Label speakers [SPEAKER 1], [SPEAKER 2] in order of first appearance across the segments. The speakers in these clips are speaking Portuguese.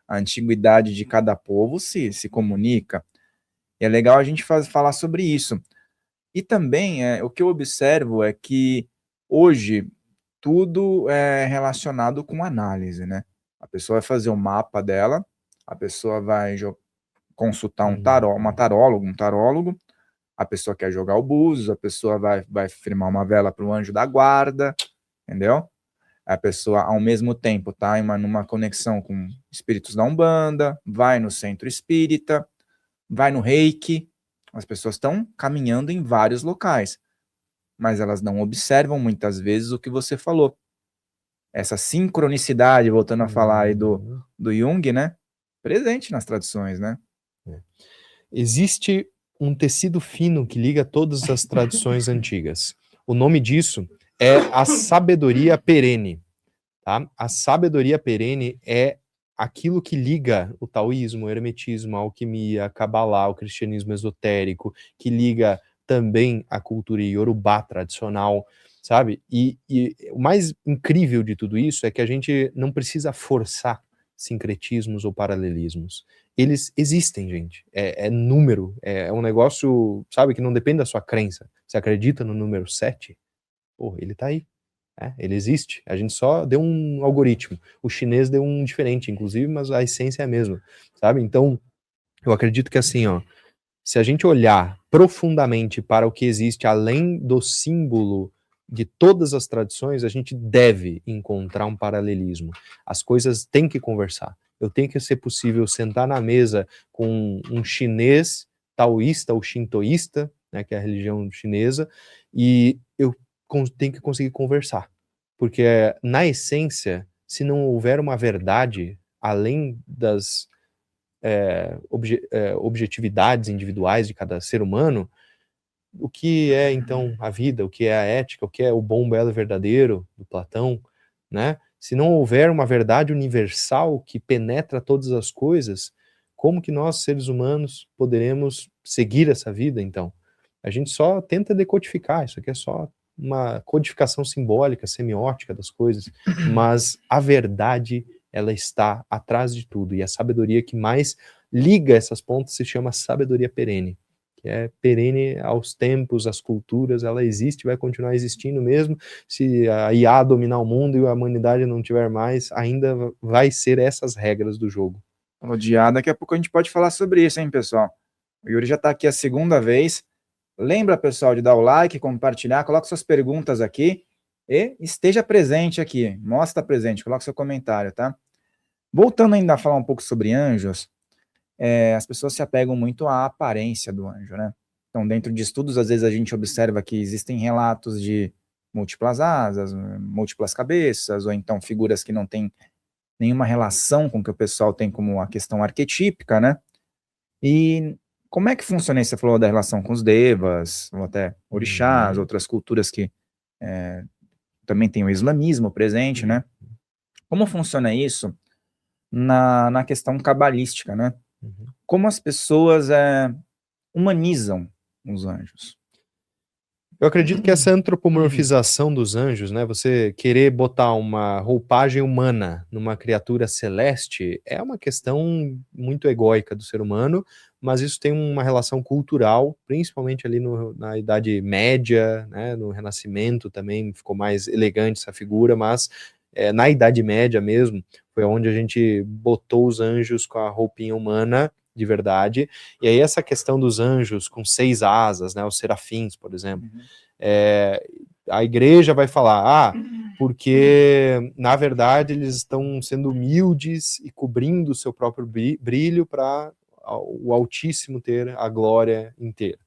[SPEAKER 1] a antiguidade de cada povo se comunica. E é legal a gente falar sobre isso. E também, o que eu observo é que hoje tudo é relacionado com análise, né? A pessoa vai fazer o mapa dela, a pessoa vai consultar um tarólogo, a pessoa quer jogar o búzios, a pessoa vai firmar uma vela para o anjo da guarda, entendeu? A pessoa, ao mesmo tempo, está numa conexão com espíritos da Umbanda, vai no centro espírita, vai no Reiki. As pessoas estão caminhando em vários locais, mas elas não observam muitas vezes o que você falou. Essa sincronicidade, voltando a falar aí do Jung, né? Presente nas tradições, né?
[SPEAKER 2] Existe um tecido fino que liga todas as tradições antigas. O nome disso é a sabedoria perene. Tá? A sabedoria perene é aquilo que liga o taoísmo, o hermetismo, a alquimia, a cabalá, o cristianismo esotérico, que liga também a cultura iorubá tradicional, sabe? E o mais incrível de tudo isso é que a gente não precisa forçar sincretismos ou paralelismos. Eles existem, gente. É número, é um negócio, sabe, que não depende da sua crença. Você acredita no número 7? Pô, ele tá aí. Ele existe. A gente só deu um algoritmo. O chinês deu um diferente, inclusive, mas a essência é a mesma, sabe? Então, eu acredito que assim, ó, se a gente olhar profundamente para o que existe além do símbolo de todas as tradições, a gente deve encontrar um paralelismo. As coisas têm que conversar. Eu tenho que ser possível sentar na mesa com um chinês taoísta ou shintoísta, né, que é a religião chinesa, e eu tenho que conseguir conversar. Porque, na essência, se não houver uma verdade além das objetividades individuais de cada ser humano, o que é então a vida, o que é a ética, o que é o bom, belo e verdadeiro do Platão, né? Se não houver uma verdade universal que penetra todas as coisas, como que nós, seres humanos, poderemos seguir essa vida, então? A gente só tenta decodificar, isso aqui é só uma codificação simbólica, semiótica das coisas, mas a verdade, ela está atrás de tudo, e a sabedoria que mais liga essas pontas se chama sabedoria perene, que é perene aos tempos, às culturas, ela existe, vai continuar existindo mesmo, se a IA dominar o mundo e a humanidade não tiver mais, ainda vai ser essas regras do jogo.
[SPEAKER 1] Odiar, daqui a pouco a gente pode falar sobre isso, hein, pessoal? O Yuri já está aqui a segunda vez. Lembra, pessoal, de dar o like, compartilhar, coloque suas perguntas aqui e esteja presente aqui. Mostra presente, coloque seu comentário, tá? Voltando ainda a falar um pouco sobre anjos, as pessoas se apegam muito à aparência do anjo, né? Então, dentro de estudos, às vezes a gente observa que existem relatos de múltiplas asas, múltiplas cabeças, ou então figuras que não têm nenhuma relação com o que o pessoal tem como a questão arquetípica, né? E como é que funciona isso? Você falou da relação com os devas, ou até orixás, outras culturas que também tem o islamismo presente, né? Como funciona isso na questão cabalística, né? Como as pessoas humanizam os anjos?
[SPEAKER 2] Eu acredito que essa antropomorfização dos anjos, né, você querer botar uma roupagem humana numa criatura celeste, é uma questão muito egóica do ser humano, mas isso tem uma relação cultural, principalmente ali na Idade Média, né, no Renascimento também ficou mais elegante essa figura, mas na Idade Média mesmo, foi onde a gente botou os anjos com a roupinha humana, de verdade, e aí essa questão dos anjos com 6 asas, né, os serafins, por exemplo, a igreja vai falar, porque na verdade eles estão sendo humildes e cobrindo o seu próprio brilho para o Altíssimo ter a glória inteira.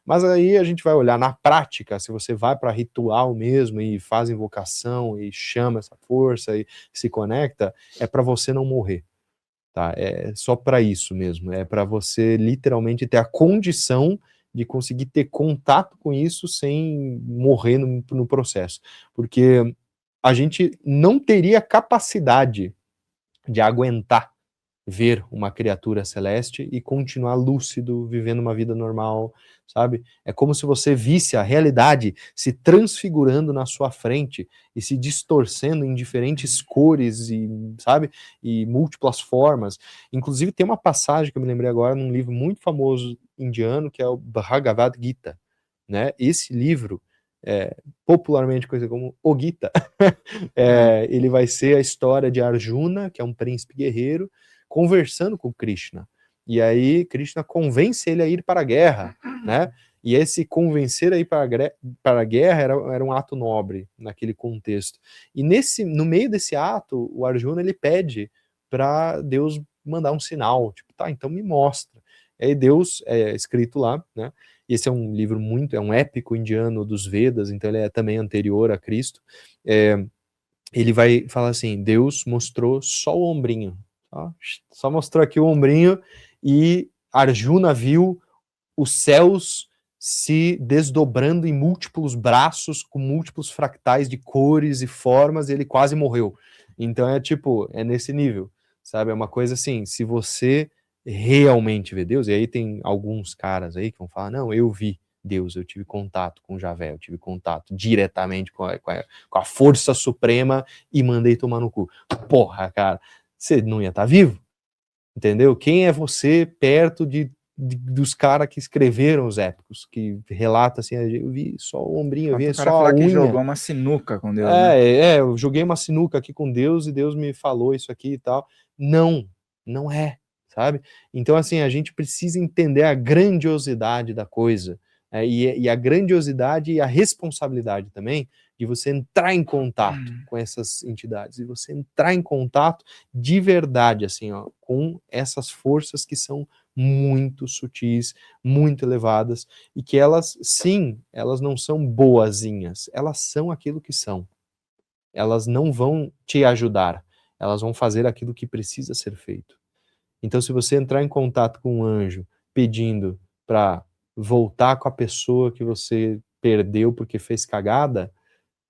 [SPEAKER 2] Mas aí a gente vai olhar na prática, se você vai para ritual mesmo e faz invocação e chama essa força e se conecta, é para você não morrer. Tá? É só para isso mesmo, é para você literalmente ter a condição de conseguir ter contato com isso sem morrer no processo, porque a gente não teria capacidade de aguentar ver uma criatura celeste e continuar lúcido, vivendo uma vida normal, sabe? É como se você visse a realidade se transfigurando na sua frente e se distorcendo em diferentes cores e, sabe? E múltiplas formas. Inclusive tem uma passagem que eu me lembrei agora num livro muito famoso indiano, que é o Bhagavad Gita, né? Esse livro é popularmente conhecido como o Gita. Ele vai ser a história de Arjuna, que é um príncipe guerreiro, conversando com Krishna. E aí Krishna convence ele a ir para a guerra, né? E esse convencer a ir para a guerra era um ato nobre naquele contexto. E no meio desse ato, o Arjuna ele pede para Deus mandar um sinal, tipo, tá, então me mostra. E aí Deus, é escrito lá, né? Esse é um livro é um épico indiano dos Vedas, então ele é também anterior a Cristo. Ele vai falar assim, Deus mostrou só o ombrinho, só mostrou aqui o ombrinho e Arjuna viu os céus se desdobrando em múltiplos braços, com múltiplos fractais de cores e formas, e ele quase morreu. Então é nesse nível, sabe? É uma coisa assim, se você realmente vê Deus, e aí tem alguns caras aí que vão falar, não, eu vi Deus, eu tive contato com Javé, eu tive contato diretamente com a força suprema e mandei tomar no cu. Porra, cara, você não ia estar vivo? Entendeu? Quem é você perto dos caras que escreveram os épicos, que relata assim, eu vi só o ombrinho, eu
[SPEAKER 1] Falta
[SPEAKER 2] vi
[SPEAKER 1] o cara
[SPEAKER 2] só a
[SPEAKER 1] falar que
[SPEAKER 2] unha.
[SPEAKER 1] jogou uma sinuca com Deus, né?
[SPEAKER 2] Eu joguei uma sinuca aqui com Deus e Deus me falou isso aqui e tal. Não, não é, sabe? Então, assim, a gente precisa entender a grandiosidade da coisa, e a grandiosidade e a responsabilidade também de você entrar em contato com essas entidades, e você entrar em contato de verdade, assim, ó, com essas forças que são muito sutis, muito elevadas, e que elas, sim, elas não são boazinhas, elas são aquilo que são. Elas não vão te ajudar, elas vão fazer aquilo que precisa ser feito. Então, se você entrar em contato com um anjo pedindo para voltar com a pessoa que você perdeu porque fez cagada,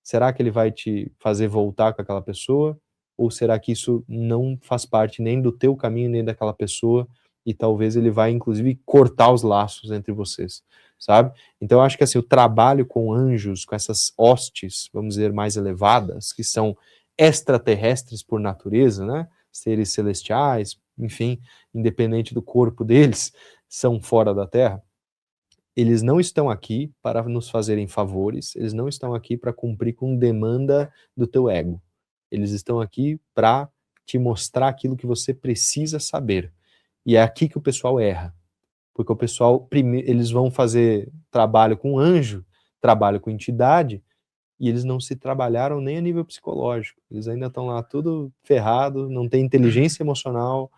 [SPEAKER 2] será que ele vai te fazer voltar com aquela pessoa? Ou será que isso não faz parte nem do teu caminho, nem daquela pessoa, e talvez ele vai, inclusive, cortar os laços entre vocês, sabe? Então, eu acho que assim, o trabalho com anjos, com essas hostes, vamos dizer, mais elevadas, que são extraterrestres por natureza, né? Seres celestiais, enfim, independente do corpo deles, são fora da Terra. Eles não estão aqui para nos fazerem favores, eles não estão aqui para cumprir com demanda do teu ego. Eles estão aqui para te mostrar aquilo que você precisa saber. E é aqui que o pessoal erra. Porque o pessoal, eles vão fazer trabalho com anjo, trabalho com entidade, e eles não se trabalharam nem a nível psicológico. Eles ainda estão lá tudo ferrado, não têm inteligência emocional,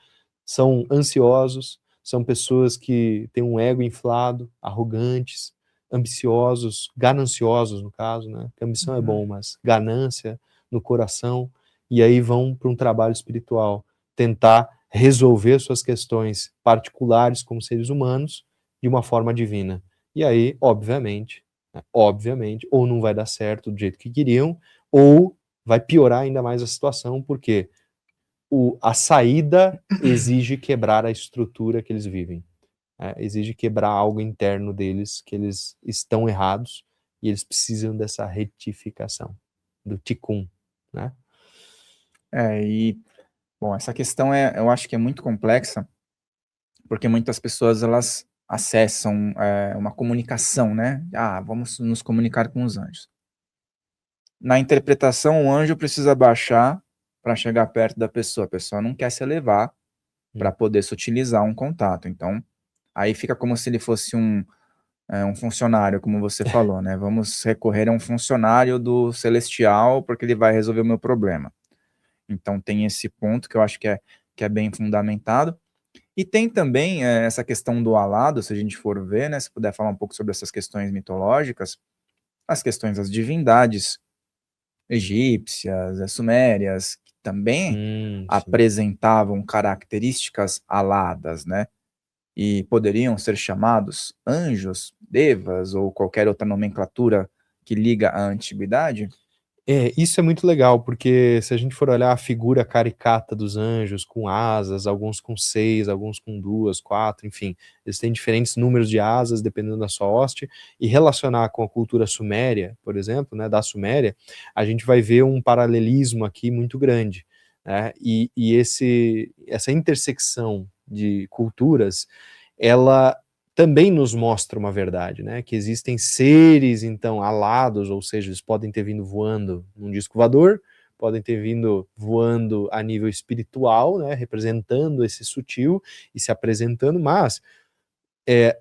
[SPEAKER 2] são ansiosos, são pessoas que têm um ego inflado, arrogantes, ambiciosos, gananciosos no caso, né? Porque ambição é bom, mas ganância no coração, e aí vão para um trabalho espiritual, tentar resolver suas questões particulares como seres humanos de uma forma divina. E aí, obviamente, ou não vai dar certo do jeito que queriam, ou vai piorar ainda mais a situação, porque a saída exige quebrar a estrutura que eles vivem. Exige quebrar algo interno deles, que eles estão errados, e eles precisam dessa retificação, do tikkun, né?
[SPEAKER 1] Bom, essa questão eu acho que é muito complexa, porque muitas pessoas, elas acessam uma comunicação, né? Vamos nos comunicar com os anjos. Na interpretação, o anjo precisa baixar para chegar perto da pessoa. A pessoa não quer se elevar para poder sutilizar um contato. Então, aí fica como se ele fosse um funcionário, como você falou, né? Vamos recorrer a um funcionário do celestial porque ele vai resolver o meu problema. Então, tem esse ponto que eu acho que é bem fundamentado. E tem também essa questão do alado, se a gente for ver, né? Se puder falar um pouco sobre essas questões mitológicas, as questões das divindades egípcias, sumérias, que também apresentavam características aladas, né? E poderiam ser chamados anjos, devas ou qualquer outra nomenclatura que liga à antiguidade?
[SPEAKER 2] Isso é muito legal, porque se a gente for olhar a figura caricata dos anjos com asas, alguns com 6, alguns com 2, 4, enfim, eles têm diferentes números de asas dependendo da sua hoste, e relacionar com a cultura suméria, por exemplo, né, da Suméria, a gente vai ver um paralelismo aqui muito grande, né, e essa intersecção de culturas, ela também nos mostra uma verdade, né? Que existem seres, então, alados, ou seja, eles podem ter vindo voando num disco voador, podem ter vindo voando a nível espiritual, né? Representando esse sutil e se apresentando, mas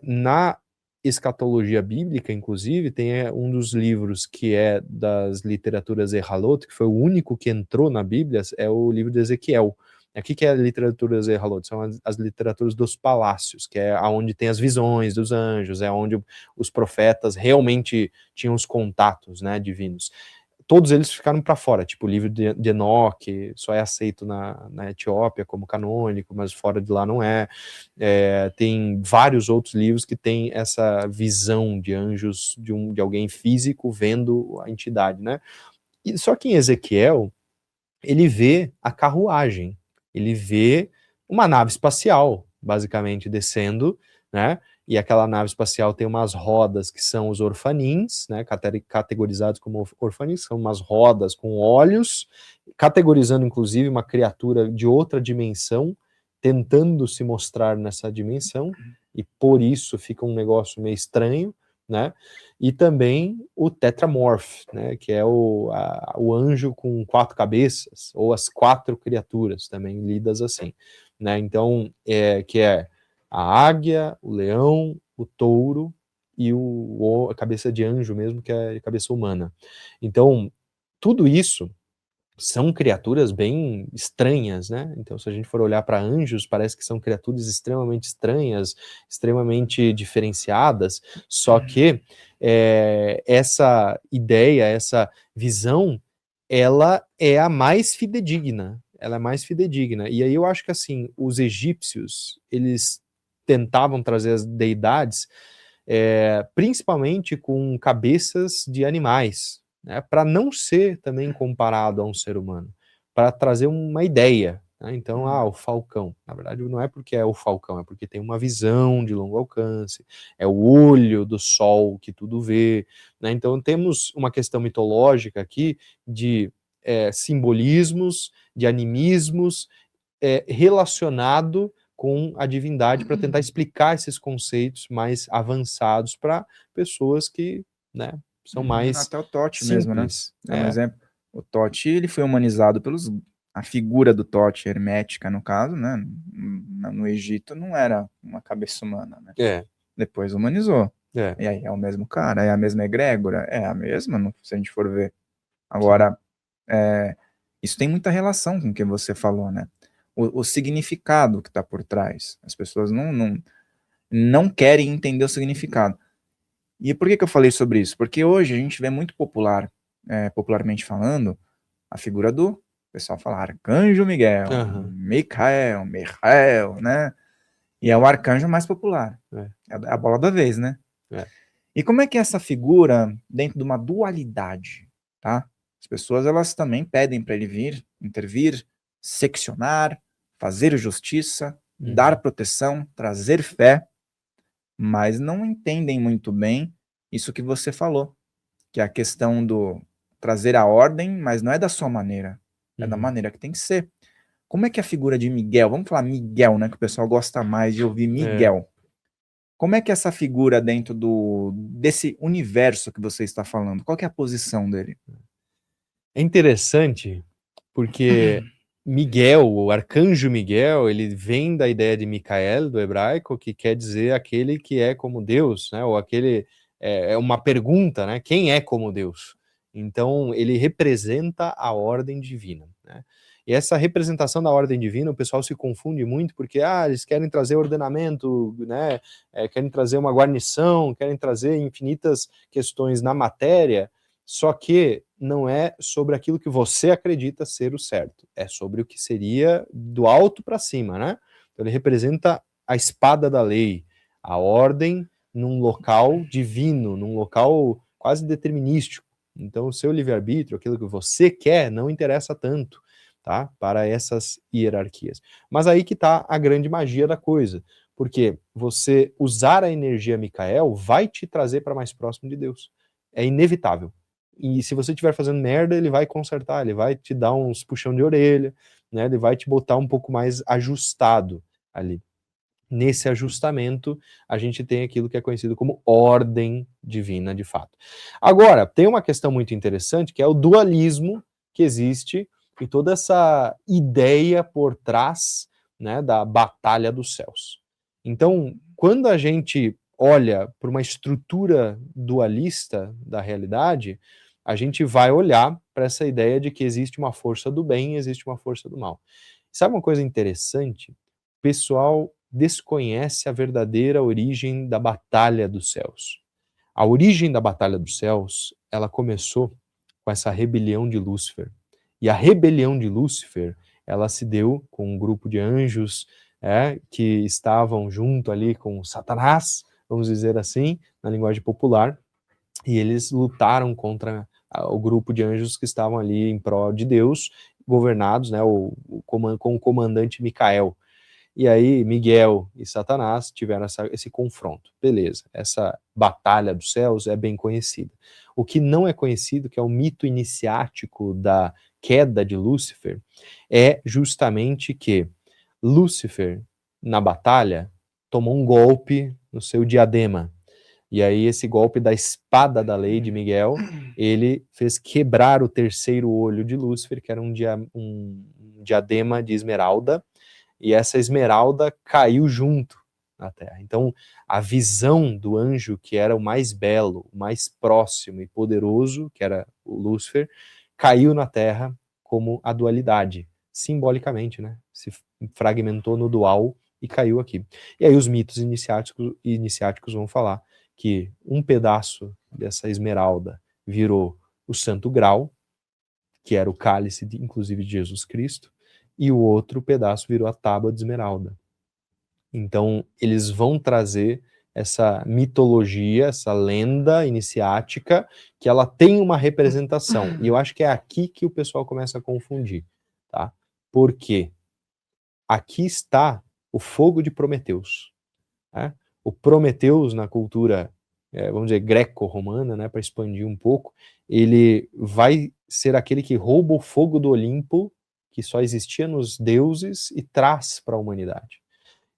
[SPEAKER 2] na escatologia bíblica, inclusive, tem um dos livros que é das literaturas Ehalot, que foi o único que entrou na Bíblia, é o livro de Ezequiel. O que é a literatura Ehalot? São as literaturas dos palácios, que é onde tem as visões dos anjos, é onde os profetas realmente tinham os contatos, né, divinos. Todos eles ficaram para fora, tipo o livro de Enoque, só é aceito na Etiópia como canônico, mas fora de lá não é. Tem vários outros livros que têm essa visão de anjos, de alguém físico vendo a entidade, né? Só que em Ezequiel, ele vê a carruagem, ele vê uma nave espacial, basicamente, descendo, né? E aquela nave espacial tem umas rodas que são os orfanins, né? Categorizados como orfanins, são umas rodas com olhos, categorizando, inclusive, uma criatura de outra dimensão, tentando se mostrar nessa dimensão, e por isso fica um negócio meio estranho, né? E também o Tetramorph, né, que é o anjo com 4 cabeças, ou as 4 criaturas, também lidas assim, né? Então, que é a águia, o leão, o touro e a cabeça de anjo mesmo, que é a cabeça humana. Então, tudo isso são criaturas bem estranhas, né? Então, se a gente for olhar para anjos, parece que são criaturas extremamente estranhas, extremamente diferenciadas, só que essa ideia, essa visão, ela é a mais fidedigna, ela é mais fidedigna. E aí eu acho que, assim, os egípcios, eles tentavam trazer as deidades, principalmente com cabeças de animais, né, para não ser também comparado a um ser humano, para trazer uma ideia. Né? Então, o falcão, na verdade não é porque é o falcão, é porque tem uma visão de longo alcance, é o olho do sol que tudo vê. Né? Então temos uma questão mitológica aqui de simbolismos, de animismos, relacionado com a divindade para tentar explicar esses conceitos mais avançados para pessoas que, né, são mais
[SPEAKER 1] Até o Tote mesmo, né?
[SPEAKER 2] simples.
[SPEAKER 1] Dando um exemplo. O Tote, ele foi humanizado pelos... A figura do Tote, hermética no caso, né? No Egito não era uma cabeça humana, né? Depois humanizou. E aí é o mesmo cara, é a mesma egrégora, é a mesma, se a gente for ver. Agora, isso tem muita relação com o que você falou, né? O significado que está por trás. As pessoas não querem entender o significado. E por que eu falei sobre isso? Porque hoje a gente vê muito popularmente falando, a figura do, o pessoal fala Arcanjo Miguel, Micael, né? E é o arcanjo mais popular. É a bola da vez, né? E como é que é essa figura dentro de uma dualidade, tá? As pessoas, elas também pedem para ele vir, intervir, seccionar, fazer justiça, dar proteção, trazer fé, mas não entendem muito bem isso que você falou, que é a questão do trazer a ordem, mas não é da sua maneira, é da maneira que tem que ser. Como é que é a figura de Miguel, vamos falar Miguel, né, que o pessoal gosta mais de ouvir Miguel. Como é que é essa figura dentro desse universo que você está falando? Qual que é a posição dele?
[SPEAKER 2] É interessante porque Miguel, o arcanjo Miguel, ele vem da ideia de Micael, do hebraico, que quer dizer aquele que é como Deus, né? Ou aquele é uma pergunta, né? Quem é como Deus? Então, ele representa a ordem divina, né? E essa representação da ordem divina, o pessoal se confunde muito porque eles querem trazer ordenamento, né? Querem trazer uma guarnição, querem trazer infinitas questões na matéria, só que não é sobre aquilo que você acredita ser o certo, é sobre o que seria do alto para cima, né? Então ele representa a espada da lei, a ordem num local divino, num local quase determinístico, Então, o seu livre-arbítrio, aquilo que você quer, não interessa tanto, tá? Para essas hierarquias. Mas aí que está a grande magia da coisa, porque você usar a energia Micael vai te trazer para mais próximo de Deus. É inevitável. E se você estiver fazendo merda, ele vai consertar, ele vai te dar uns puxão de orelha, né? Ele vai te botar um pouco mais ajustado ali. Nesse ajustamento, a gente tem aquilo que é conhecido como ordem divina, de fato. Agora, tem uma questão muito interessante, que é o dualismo que existe e toda essa ideia por trás, né, da batalha dos céus. Então, quando a gente olha para uma estrutura dualista da realidade, a gente vai olhar para essa ideia de que existe uma força do bem e existe uma força do mal. Sabe uma coisa interessante? O pessoal desconhece a verdadeira origem da batalha dos céus. A origem da batalha dos céus, ela começou com essa rebelião de Lúcifer. E a rebelião de Lúcifer, ela se deu com um grupo de anjos que estavam junto ali com Satanás, vamos dizer assim, na linguagem popular, e eles lutaram contra o grupo de anjos que estavam ali em prol de Deus, governados, né, com o comandante Micael. E aí Miguel e Satanás tiveram esse confronto. Beleza, essa batalha dos céus é bem conhecida. O que não é conhecido, que é o mito iniciático da queda de Lúcifer, é justamente que Lúcifer, na batalha, tomou um golpe no seu diadema. E aí esse golpe da espada da lei de Miguel, ele fez quebrar o terceiro olho de Lúcifer, que era um diadema de esmeralda, e essa esmeralda caiu junto na Terra. Então, a visão do anjo, que era o mais belo, o mais próximo e poderoso, que era o Lúcifer, caiu na Terra como a dualidade, simbolicamente, né? Se fragmentou no dual e caiu aqui. E aí os mitos iniciáticos vão falar que um pedaço dessa esmeralda virou o Santo Grau, que era o cálice, inclusive, de Jesus Cristo, e o outro pedaço virou a tábua de esmeralda. Então, eles vão trazer essa mitologia, essa lenda iniciática, que ela tem uma representação. E eu acho que é aqui que o pessoal começa a confundir, tá? Por quê? Aqui está o fogo de Prometeus. Né? O Prometeus, na cultura, vamos dizer, greco-romana, né, para expandir um pouco, ele vai ser aquele que rouba o fogo do Olimpo, que só existia nos deuses, e traz para a humanidade.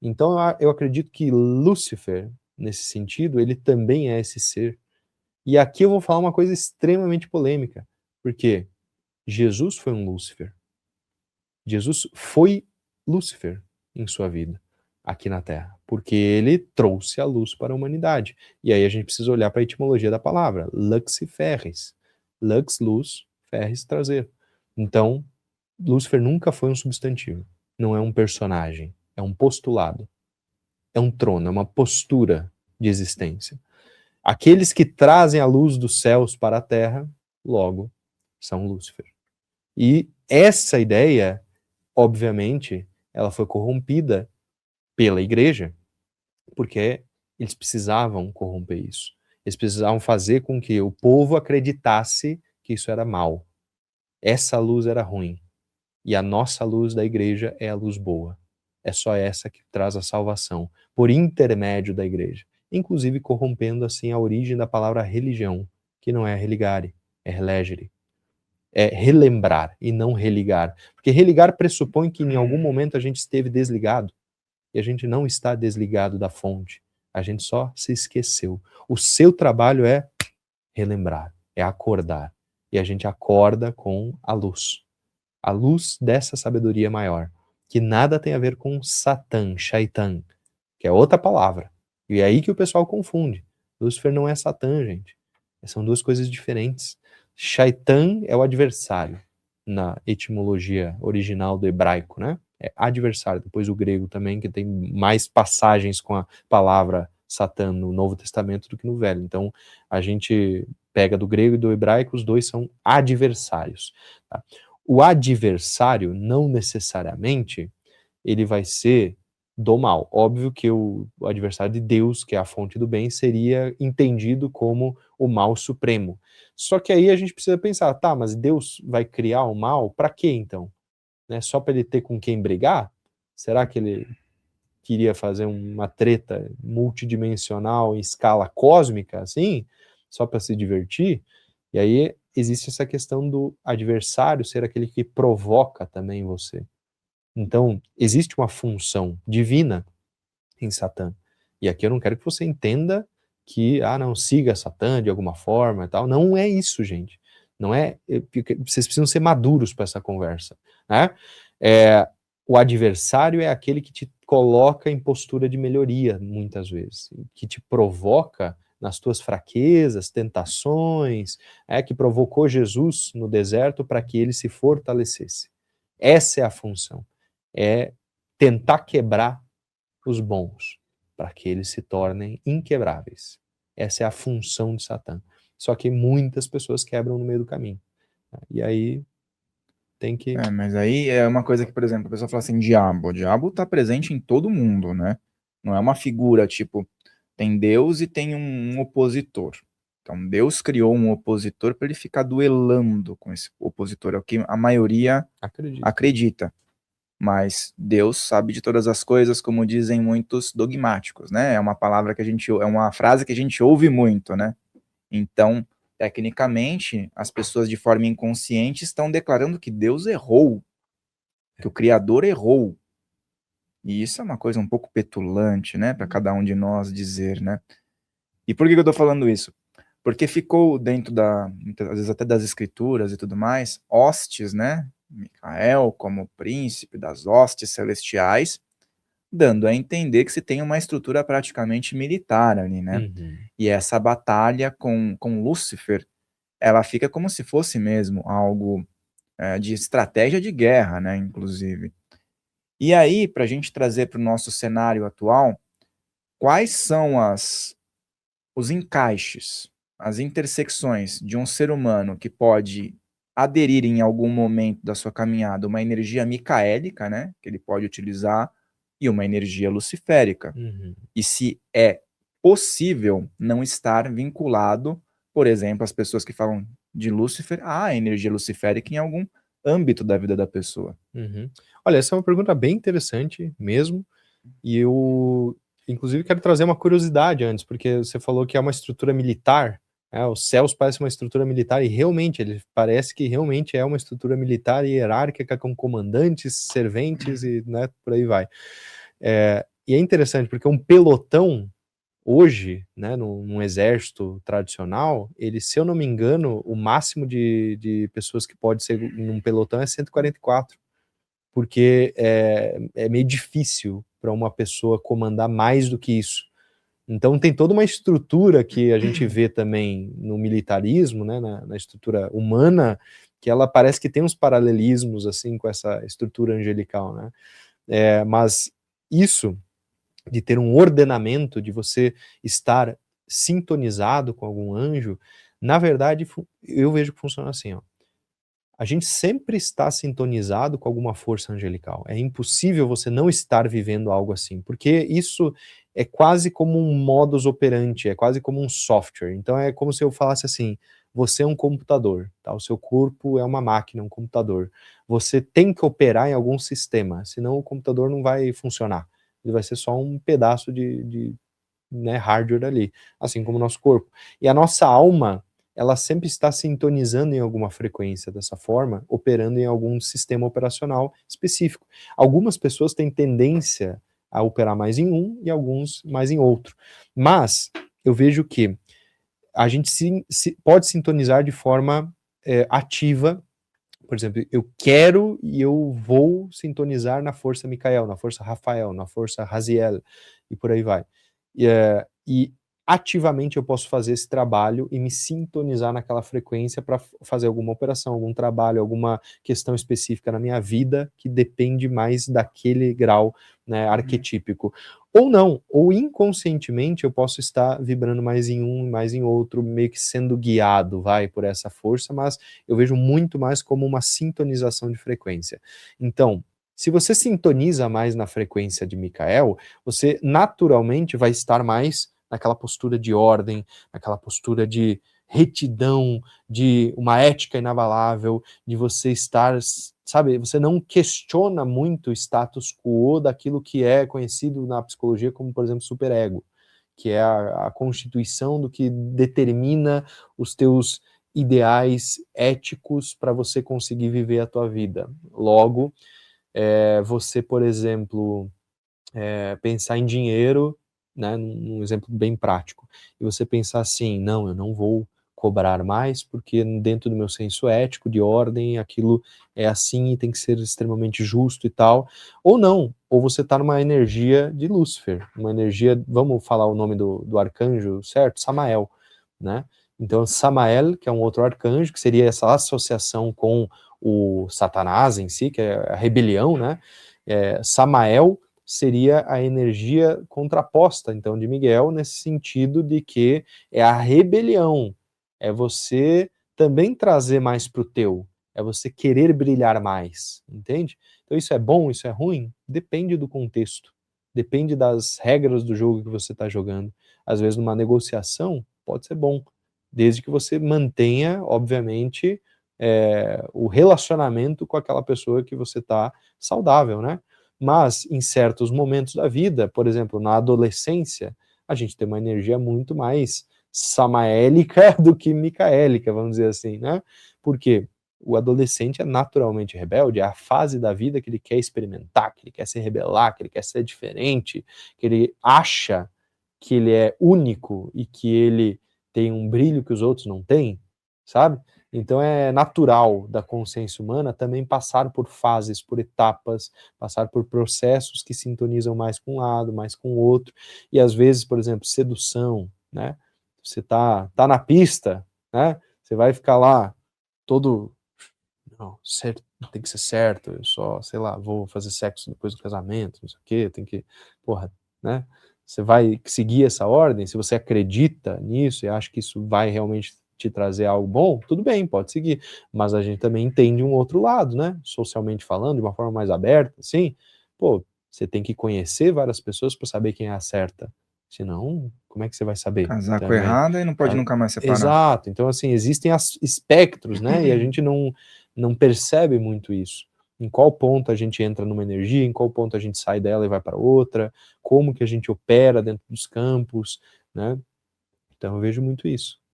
[SPEAKER 2] Então eu acredito que Lúcifer, nesse sentido, ele também é esse ser. E aqui eu vou falar uma coisa extremamente polêmica, porque Jesus foi um Lúcifer. Jesus foi Lúcifer em sua vida aqui na Terra, porque ele trouxe a luz para a humanidade. E aí a gente precisa olhar para a etimologia da palavra, lux e ferris. Lux, luz, ferris, trazer. Então, Lúcifer nunca foi um substantivo, não é um personagem, é um postulado, é um trono, é uma postura de existência. Aqueles que trazem a luz dos céus para a Terra, logo, são Lúcifer. E essa ideia, obviamente, ela foi corrompida pela igreja, porque eles precisavam corromper isso. Eles precisavam fazer com que o povo acreditasse que isso era mal. Essa luz era ruim. E a nossa luz da igreja é a luz boa. É só essa que traz a salvação, por intermédio da igreja. Inclusive corrompendo assim a origem da palavra religião, que não é religare, é relegere. É relembrar e não religar. Porque religar pressupõe que em algum momento a gente esteve desligado. E a gente não está desligado da fonte. A gente só se esqueceu. O seu trabalho é relembrar, é acordar. E a gente acorda com a luz. A luz dessa sabedoria maior, que nada tem a ver com Satã, Shaitan, que é outra palavra. E é aí que o pessoal confunde. Lúcifer não é Satã, gente. São duas coisas diferentes. Shaitan é o adversário, na etimologia original do hebraico, né? É adversário. Depois o grego também, que tem mais passagens com a palavra Satã no Novo Testamento do que no Velho. Então, a gente pega do grego e do hebraico, os dois são adversários. Tá? O adversário, não necessariamente, ele vai ser do mal. Óbvio que o adversário de Deus, que é a fonte do bem, seria entendido como o mal supremo. Só que aí a gente precisa pensar, tá, mas Deus vai criar o mal para quê então? Né, só para ele ter com quem brigar? Será que ele queria fazer uma treta multidimensional em escala cósmica, assim, só para se divertir? E aí existe essa questão do adversário ser aquele que provoca também você. Então, existe uma função divina em Satã. E aqui eu não quero que você entenda que, não, siga Satã de alguma forma e tal. Não é isso, gente. Não é. Vocês precisam ser maduros para essa conversa, né? O adversário é aquele que te coloca em postura de melhoria, muitas vezes, que te provoca nas tuas fraquezas, tentações, que provocou Jesus no deserto para que ele se fortalecesse. Essa é a função. É tentar quebrar os bons, para que eles se tornem inquebráveis. Essa é a função de Satã. Só que muitas pessoas quebram no meio do caminho. E aí tem que...
[SPEAKER 1] Mas aí é uma coisa que, por exemplo, a pessoa fala assim, diabo. O diabo tá presente em todo mundo, né? Não é uma figura, tipo, tem Deus e tem um opositor. Então, Deus criou um opositor para ele ficar duelando com esse opositor. É o que a maioria acredita. Mas Deus sabe de todas as coisas, como dizem muitos dogmáticos, né? É uma palavra que é uma frase que a gente ouve muito, né? Então, tecnicamente, as pessoas de forma inconsciente estão declarando que Deus errou, que o Criador errou. E isso é uma coisa um pouco petulante, né, para cada um de nós dizer, né? E por que eu estou falando isso? Porque ficou dentro muitas vezes até das escrituras e tudo mais, hostes, né? Micael como príncipe das hostes celestiais, dando a entender que se tem uma estrutura praticamente militar ali, né?
[SPEAKER 2] Uhum.
[SPEAKER 1] E essa batalha com Lúcifer, ela fica como se fosse mesmo algo de estratégia de guerra, né, inclusive. E aí, para a gente trazer para o nosso cenário atual, quais são os encaixes, as intersecções de um ser humano que pode aderir em algum momento da sua caminhada uma energia micaélica, né, que ele pode utilizar, e uma energia luciférica.
[SPEAKER 2] Uhum.
[SPEAKER 1] E se é possível não estar vinculado, por exemplo, as pessoas que falam de Lúcifer, à energia luciférica em algum âmbito da vida da pessoa.
[SPEAKER 2] Uhum. Olha, essa é uma pergunta bem interessante mesmo, e eu, inclusive, quero trazer uma curiosidade antes, porque você falou que é uma estrutura militar, os céus parecem uma estrutura militar, e realmente, ele parece que realmente é uma estrutura militar e hierárquica, com comandantes, serventes e, né, por aí vai. E é interessante, porque um pelotão, hoje, né, num exército tradicional, ele, se eu não me engano, o máximo de pessoas que pode ser num pelotão é 144, porque é meio difícil para uma pessoa comandar mais do que isso. Então tem toda uma estrutura que a gente vê também no militarismo, né, na estrutura humana, que ela parece que tem uns paralelismos assim com essa estrutura angelical, né? Mas isso de ter um ordenamento, de você estar sintonizado com algum anjo, na verdade, eu vejo que funciona assim, ó. A gente sempre está sintonizado com alguma força angelical. É impossível você não estar vivendo algo assim, porque isso é quase como um modus operandi, é quase como um software. Então é como se eu falasse assim: você é um computador, tá? O seu corpo é uma máquina, um computador. Você tem que operar em algum sistema, senão o computador não vai funcionar. Ele vai ser só um pedaço né, hardware ali, assim como o nosso corpo. E a nossa alma, ela sempre está sintonizando em alguma frequência dessa forma, operando em algum sistema operacional específico. Algumas pessoas têm tendência a operar mais em um e alguns mais em outro. Mas eu vejo que a gente pode sintonizar de forma ativa. Por exemplo, eu quero e eu vou sintonizar na força Micael, na força Rafael, na força Raziel, e por aí vai. E ativamente eu posso fazer esse trabalho e me sintonizar naquela frequência para fazer alguma operação, algum trabalho, alguma questão específica na minha vida que depende mais daquele grau, né, arquetípico. Ou não, ou inconscientemente eu posso estar vibrando mais em um, mais em outro, meio que sendo guiado, por essa força, mas eu vejo muito mais como uma sintonização de frequência. Então, Se você sintoniza mais na frequência de Mikael, você naturalmente vai estar mais naquela postura de ordem, naquela postura de retidão, de uma ética inabalável, de você estar, sabe, você não questiona muito o status quo daquilo que é conhecido na psicologia como, por exemplo, superego, que é a constituição do que determina os teus ideais éticos para você conseguir viver a tua vida. Logo, você, por exemplo, pensar em dinheiro, né, num exemplo bem prático, e você pensar assim, não, eu não vou cobrar mais, porque dentro do meu senso ético, de ordem, aquilo é assim e tem que ser extremamente justo e tal, ou não, ou você está numa energia de Lúcifer, uma energia, vamos falar o nome do arcanjo, certo? Samael, né? Então, Samael, que é um outro arcanjo, que seria essa associação com o Satanás em si, que é a rebelião, né? Samael seria a energia contraposta, então, de Miguel, nesse sentido de que é a rebelião, é você também trazer mais para o teu, é você querer brilhar mais, entende? Então, isso é bom, isso é ruim? Depende do contexto, depende das regras do jogo que você está jogando. Às vezes, numa negociação, pode ser bom, desde que você mantenha, obviamente, o relacionamento com aquela pessoa que você está saudável, né? Mas em certos momentos da vida, por exemplo, na adolescência, a gente tem uma energia muito mais samaélica do que micaélica, vamos dizer assim, né? Porque o adolescente é naturalmente rebelde, é a fase da vida que ele quer experimentar, que ele quer se rebelar, que ele quer ser diferente, que ele acha que ele é único e que ele tem um brilho que os outros não têm, sabe? Então é natural da consciência humana também passar por fases, por etapas, passar por processos que sintonizam mais com um lado, mais com o outro, e às vezes, por exemplo, sedução, né? Você tá na pista, né? Você vai ficar lá todo, não, certo, tem que ser certo, eu só, sei lá, vou fazer sexo depois do casamento, não sei o quê, tem que, porra, né? Você vai seguir essa ordem, se você acredita nisso e acha que isso vai realmente te trazer algo bom, tudo bem, pode seguir. Mas a gente também entende um outro lado, né? Socialmente falando, de uma forma mais aberta, assim, pô, você tem que conhecer várias pessoas para saber quem é a certa. Senão, como é que você vai saber
[SPEAKER 1] Casar com
[SPEAKER 2] também?
[SPEAKER 1] errado e não pode nunca mais separar.
[SPEAKER 2] Exato. Então, assim, existem espectros, né? E a gente não percebe muito isso. Em qual ponto a gente entra numa energia, em qual ponto a gente sai dela e vai para outra, como que a gente opera dentro dos campos, né? Então eu vejo muito isso.